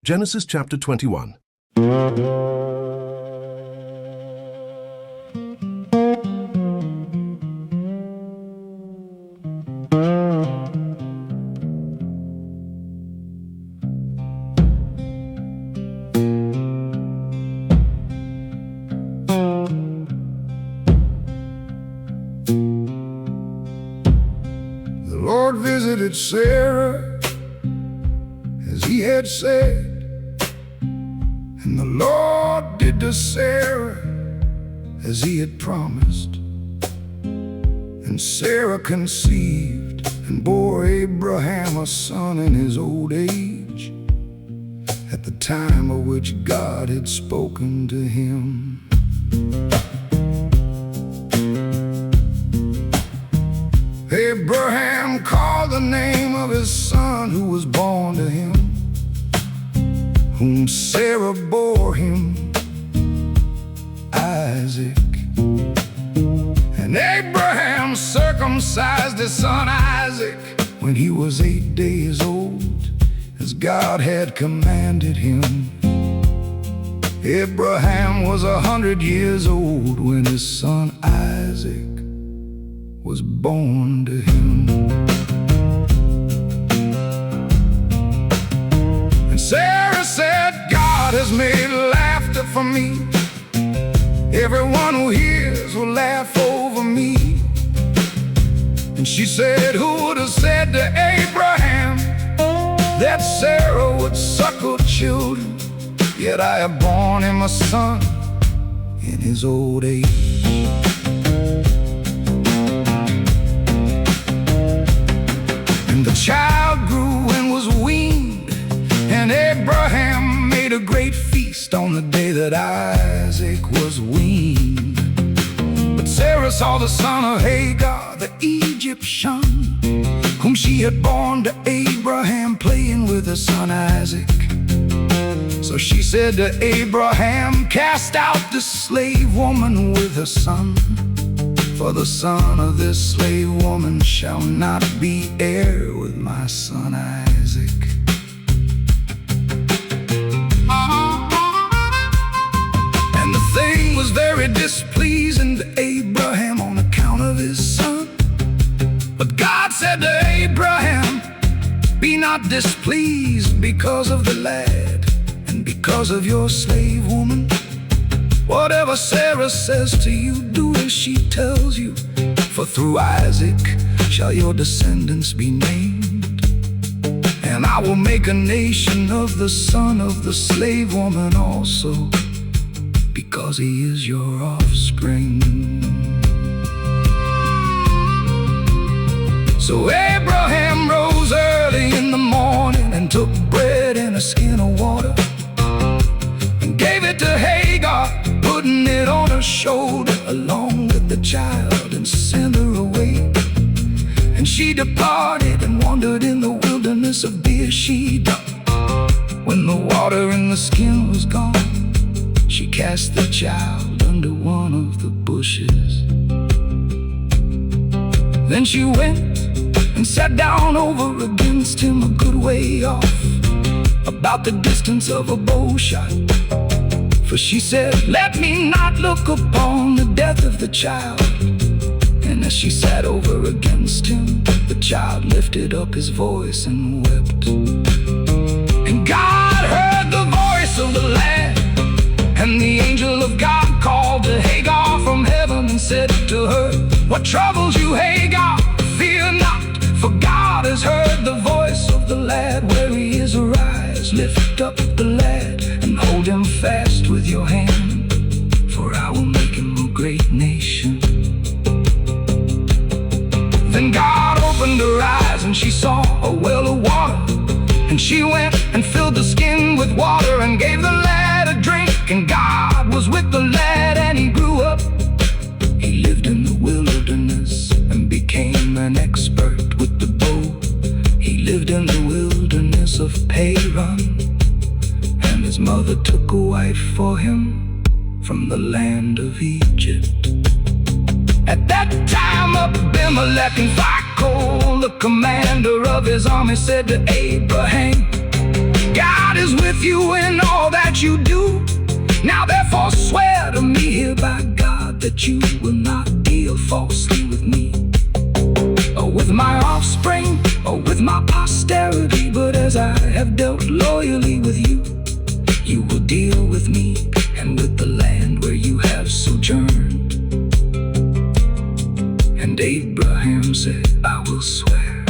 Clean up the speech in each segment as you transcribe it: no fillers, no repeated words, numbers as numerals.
Genesis chapter 21. The Lord visited Sarah as he had said, and the Lord did to Sarah as he had promised. And Sarah conceived and bore Abraham a son in his old age, at the time of which God had spoken to him. Abraham called the name of his son who was born to him, whom Sarah bore him, Isaac. And Abraham circumcised his son Isaac when he was 8 days old, as God had commanded him. Abraham was 100 years old when his son Isaac was born to him. And Sarah said, God has made laughter for me. Everyone who hears will laugh over me. And she said, who would have said to Abraham that Sarah would suckle children? Yet I have borne him a son in his old age. And the child grew and was weaned, and Abraham made a great feast on the day that Isaac was weaned. But Sarah saw the son of Hagar, the Egyptian, whom she had borne to Abraham, playing with her son Isaac. So she said to Abraham, cast out the slave woman with her son, for the son of this slave woman shall not be heir with my son Isaac. And the thing was very displeasing to Abraham on account of his son. But God said to Abraham, be not displeased because of the lad, and because of your slave woman. Whatever Sarah says to you, do as she tells you, for through Isaac shall your descendants be named. And I will make a nation of the son of the slave woman also, because he is your offspring. So Abraham rose early in the morning and took bread and a skin of water, and gave it to Hagar, putting it on her shoulder along with the child, and sent her away. And she departed and wandered in the wilderness of Beersheba. When the water in the skin was gone, she cast the child under one of the bushes. Then she went and sat down over against him a good way off, about the distance of a bow shot. For she said, let me not look upon the death of the child. And as she sat over against him, the child lifted up his voice and wept. And God heard the voice of the lad, and the angel of God called to Hagar from heaven and said to her, what troubles you, Hagar? Fear not, for God has heard the voice of the lad where he is. Arise, lift up the lad, and hold him fast with your hand, for I will make him a great nation. Then God opened her eyes, and she saw a well of water. And she went and filled the skin with water, and gave the lad a drink. And God was with the lad, and he grew up. He lived in the wilderness and became an expert with the bow. He lived in the wilderness of Paran, and his mother took a wife for him from the land of Egypt. At that time Abimelech and Phicol, the commander of his army, said to Abraham, God is with you in all that you do. Now therefore swear to me here by God that you will not deal falsely with me, or with my offspring, or with my posterity. But as I have dealt loyally with you, you will deal with me and with the land where you have sojourned. And Abraham said, I will swear.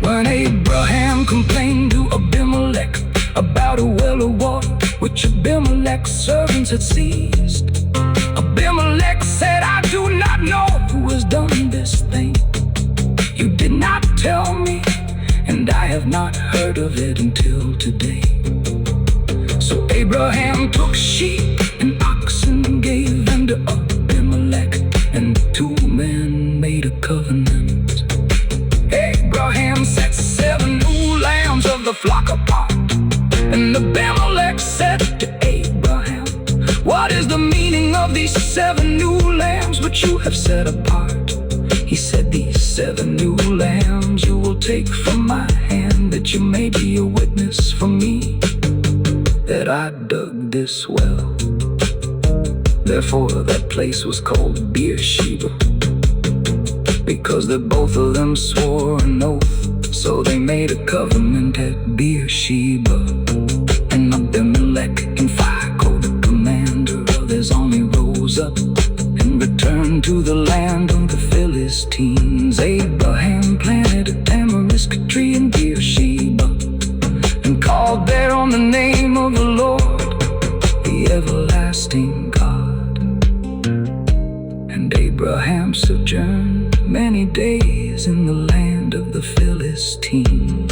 When Abraham complained to Abimelech about a well of water which Abimelech's servants had seized, Abimelech said, I do not know who has done this thing. You did not tell me, and I have not heard of it until today. So Abraham took sheep and oxen and gave them to Abimelech, and the two men made a covenant. Abraham set 7 new lambs of the flock apart, and Abimelech said to Abraham, what is the meaning of these 7 new lambs which you have set apart? He said, these 7 new lambs you will take from my hand, that you may be a witness for me that I dug this well. Therefore that place was called Beersheba, because that both of them swore an oath. So they made a covenant at Beersheba. And Abimelech and Phicol, the commander of his army, rose up and returned to the land of the Philistines. Abraham planted a tamarisk tree in Beersheba, and called there on the name of the Lord, the everlasting God. And Abraham sojourned many days in the land of the Philistines.